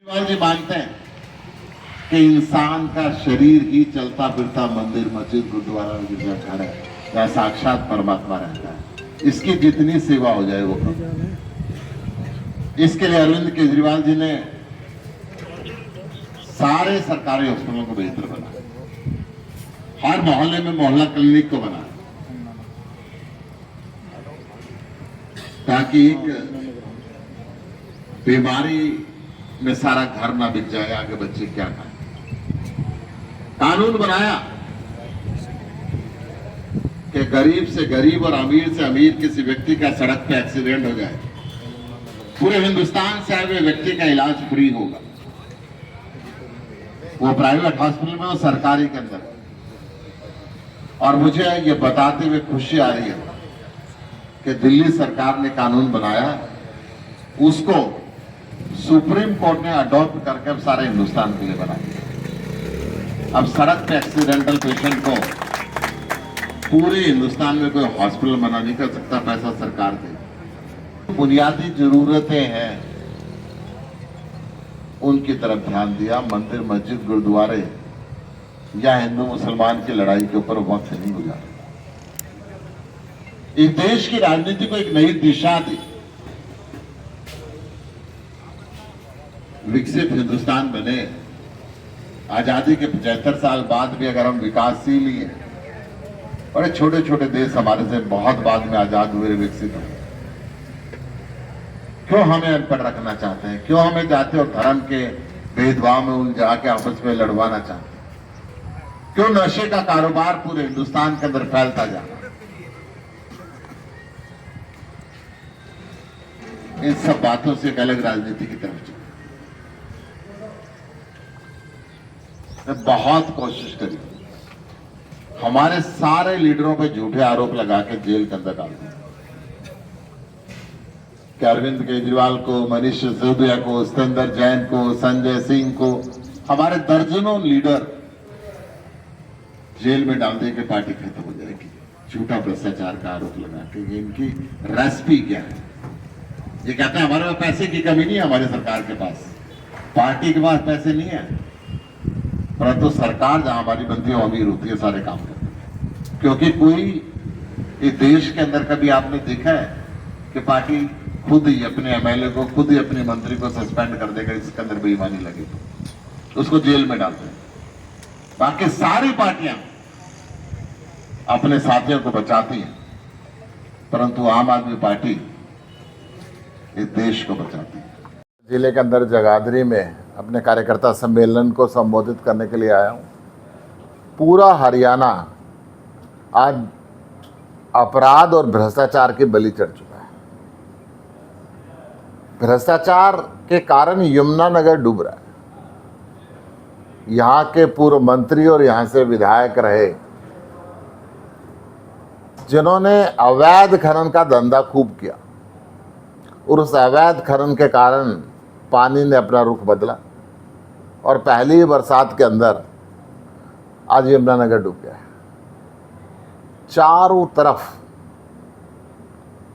केजरीवाल जी मानते हैं कि इंसान का शरीर ही चलता फिरता मंदिर, मस्जिद, गुरुद्वारा, गिरजाघर है, जहाँ साक्षात परमात्मा रहता है। इसकी जितनी सेवा हो जाए वो कम। इसके लिए अरविंद केजरीवाल जी ने सारे सरकारी हॉस्पिटलों को बेहतर बनाया, हर मोहल्ले में मोहल्ला क्लिनिक को बनाया, ताकि एक बीमारी में सारा घर ना बिक जाए, आगे बच्चे क्या खाएं। कानून बनाया कि गरीब से गरीब और अमीर से अमीर किसी व्यक्ति का सड़क पे एक्सीडेंट हो जाए, पूरे हिंदुस्तान से आए हुए व्यक्ति का इलाज फ्री होगा, वो प्राइवेट हॉस्पिटल में हो, सरकारी के अंदर। और मुझे ये बताते हुए खुशी आ रही है कि दिल्ली सरकार ने कानून बनाया, उसको सुप्रीम कोर्ट ने अडॉप्ट करके अब सारे हिंदुस्तान के लिए बनाया। अब सड़क पे एक्सीडेंटल पेशेंट को पूरे हिंदुस्तान में कोई हॉस्पिटल मना नहीं कर सकता, पैसा सरकार दे। बुनियादी जरूरतें हैं, उनकी तरफ ध्यान दिया। मंदिर, मस्जिद, गुरुद्वारे या हिंदू मुसलमान की लड़ाई के ऊपर वक्त नहीं गुजारा। इस देश की राजनीति को एक नई दिशा दी। विकसित हिंदुस्तान बने। आजादी के 75 साल बाद भी अगर हम विकासशील ही हैं, बड़े छोटे छोटे देश हमारे से बहुत बाद में आजाद हुए, विकसित हुए, क्यों हमें अनपढ़ रखना चाहते हैं? क्यों हमें जाति और धर्म के भेदभाव में उलझा के आपस में लड़वाना चाहते हैं? क्यों नशे का कारोबार पूरे हिंदुस्तान के अंदर फैलता जा रहा है? इन सब बातों से एक अलग राजनीति की तरफ चले। बहुत कोशिश करी, हमारे सारे लीडरों पे झूठे आरोप लगा के जेल के अंदर डाल दिया। कि अरविंद केजरीवाल को, मनीष सिसोदिया को, सतेंद्र जैन को, संजय सिंह को, हमारे दर्जनों लीडर जेल में डाल दे के पार्टी खत्म हो जाएगी। झूठा भ्रष्टाचार का आरोप लगा के। ये इनकी रेसिपी क्या है? ये कहते हैं हमारे पास पैसे की कमी नहीं है, हमारे सरकार के पास, पार्टी के पास पैसे नहीं है, परंतु सरकार जहां हमारी बनती है अमीर होती है, सारे काम करती है। क्योंकि कोई इस देश के अंदर कभी आपने देखा है कि पार्टी खुद ही अपने एमएलए को, खुद ही अपने मंत्री को सस्पेंड कर देगा, इसके अंदर बेईमानी लगे तो उसको जेल में डालते हैं। बाकी सारी पार्टियां अपने साथियों को बचाती हैं, परंतु आम आदमी पार्टी इस देश को बचाती है। जिले के अंदर जगाधरी में अपने कार्यकर्ता सम्मेलन को संबोधित करने के लिए आया हूँ। पूरा हरियाणा आज अपराध और भ्रष्टाचार की बलि चढ़ चुका है। भ्रष्टाचार के कारण यमुनानगर डूब रहा है। यहाँ के पूर्व मंत्री और यहाँ से विधायक रहे, जिन्होंने अवैध खनन का धंधा खूब किया, और उस अवैध खनन के कारण पानी ने अपना रुख बदला और पहली बरसात के अंदर आज यमुनानगर डूब गया है। चारों तरफ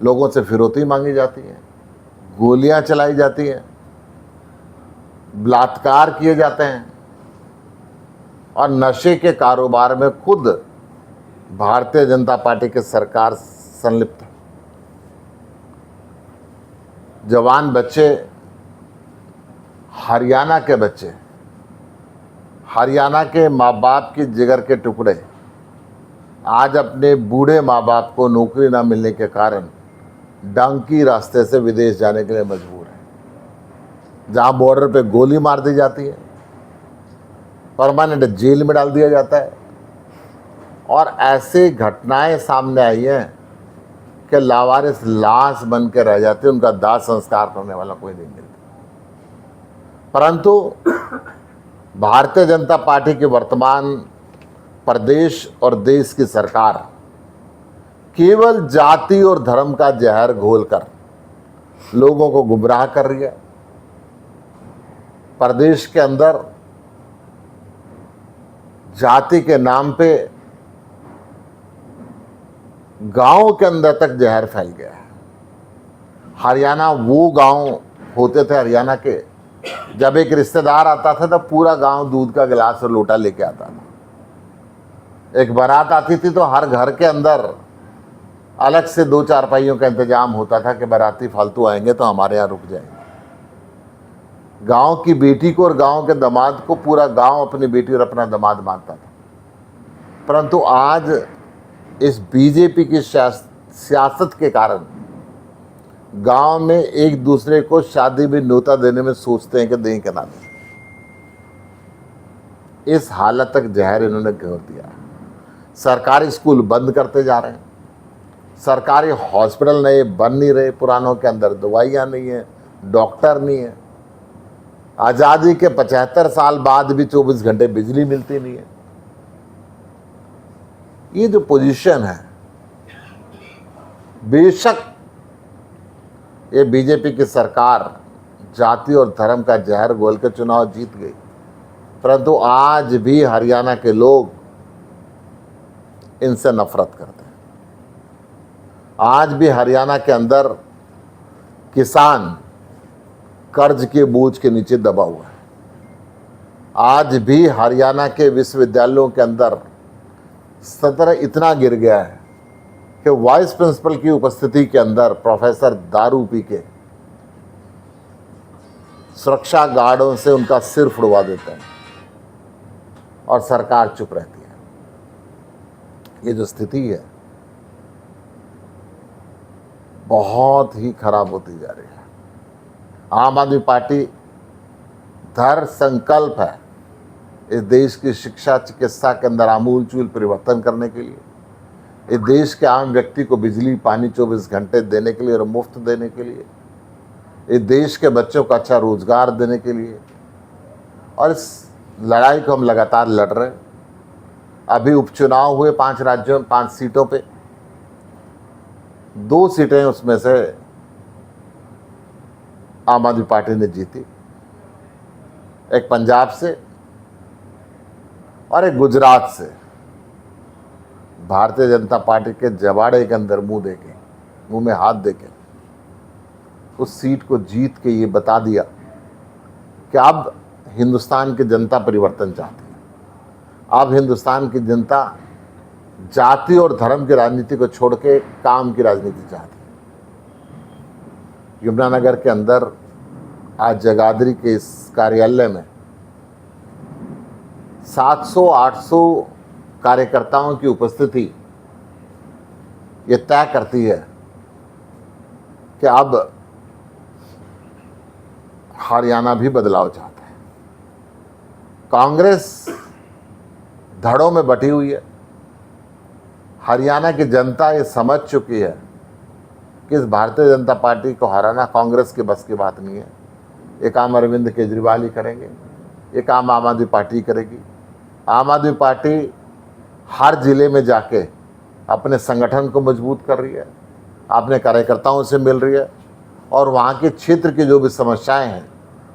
लोगों से फिरौती मांगी जाती है, गोलियां चलाई जाती हैं, बलात्कार किए जाते हैं, और नशे के कारोबार में खुद भारतीय जनता पार्टी की सरकार संलिप्त है। जवान बच्चे, हरियाणा के बच्चे, हरियाणा के माँ बाप की जिगर के टुकड़े आज अपने बूढ़े माँ बाप को नौकरी ना मिलने के कारण डांकी रास्ते से विदेश जाने के लिए मजबूर है। जहाँ बॉर्डर पे गोली मार दी जाती है, परमानेंट जेल में डाल दिया जाता है, और ऐसी घटनाएं सामने आई हैं कि लावारिस लाश बन के रह जाती है, उनका दाह संस्कार करने वाला कोई नहीं मिलता। परंतु भारतीय जनता पार्टी की वर्तमान प्रदेश और देश की सरकार केवल जाति और धर्म का जहर घोलकर लोगों को गुमराह कर रही है। प्रदेश के अंदर जाति के नाम पे गांव के अंदर तक जहर फैल गया है। हरियाणा वो गांव होते थे हरियाणा के जब एक रिश्तेदार आता था तो पूरा गांव दूध का गिलास और लोटा लेके आता था। एक बारात आती थी तो हर घर के अंदर अलग से 2 चारपाइयों का इंतजाम होता था कि बाराती फालतू आएंगे तो हमारे यहाँ रुक जाएंगे। गांव की बेटी को और गांव के दामाद को पूरा गांव अपनी बेटी और अपना दामाद मानता था। परंतु आज इस बीजेपी की सियासत के कारण गांव में एक दूसरे को शादी में न्योता देने में सोचते हैं कि दें कि ना दें। इस हालत तक जहर इन्होंने घेर दिया। सरकारी स्कूल बंद करते जा रहे हैं, सरकारी हॉस्पिटल नए बन नहीं रहे, पुरानों के अंदर दवाइयाँ नहीं है, डॉक्टर नहीं है। आज़ादी के 75 साल बाद भी 24 घंटे बिजली मिलती नहीं है। ये जो पोजीशन है, बेशक ये बीजेपी की सरकार जाति और धर्म का जहर घोल के चुनाव जीत गई, परंतु आज भी हरियाणा के लोग इनसे नफरत करते हैं। आज भी हरियाणा के अंदर किसान कर्ज के बोझ के नीचे दबा हुआ है। आज भी हरियाणा के विश्वविद्यालयों के अंदर सत्र इतना गिर गया है कि वाइस प्रिंसिपल की उपस्थिति के अंदर प्रोफेसर दारू पी के सुरक्षा गार्डों से उनका सिर फुड़वा देते हैं और सरकार चुप रहती है। ये जो स्थिति है बहुत ही खराब होती जा रही है। आम आदमी पार्टी दृढ़ संकल्प है इस देश की शिक्षा चिकित्सा के अंदर आमूलचूल परिवर्तन करने के लिए, इस देश के आम व्यक्ति को बिजली पानी 24 घंटे देने के लिए और मुफ्त देने के लिए, इस देश के बच्चों को अच्छा रोजगार देने के लिए। और इस लड़ाई को हम लगातार लड़ रहे हैं। अभी उपचुनाव हुए 5 राज्यों में 5 सीटों पे, 2 सीटें उसमें से आम आदमी पार्टी ने जीती, एक पंजाब से और एक गुजरात से। भारतीय जनता पार्टी के जबाड़े के अंदर मुंह में हाथ देके उस सीट को जीत के ये बता दिया कि अब हिंदुस्तान की जनता परिवर्तन चाहती है। अब हिंदुस्तान की जनता जाति और धर्म की राजनीति को छोड़ के काम की राजनीति चाहती है। यमुनानगर के अंदर आज जगाधरी के इस कार्यालय में 700-800 कार्यकर्ताओं की उपस्थिति ये तय करती है कि अब हरियाणा भी बदलाव चाहता है। कांग्रेस धड़ों में बटी हुई है। हरियाणा की जनता ये समझ चुकी है कि इस भारतीय जनता पार्टी को हराना कांग्रेस के बस की बात नहीं है। ये काम अरविंद केजरीवाल ही करेंगे, ये काम आम आदमी पार्टी करेगी। आम आदमी पार्टी हर जिले में जाके अपने संगठन को मजबूत कर रही है, अपने कार्यकर्ताओं से मिल रही है और वहाँ के क्षेत्र की जो भी समस्याएं हैं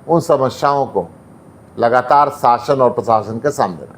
उन समस्याओं को लगातार शासन और प्रशासन के सामने रखें।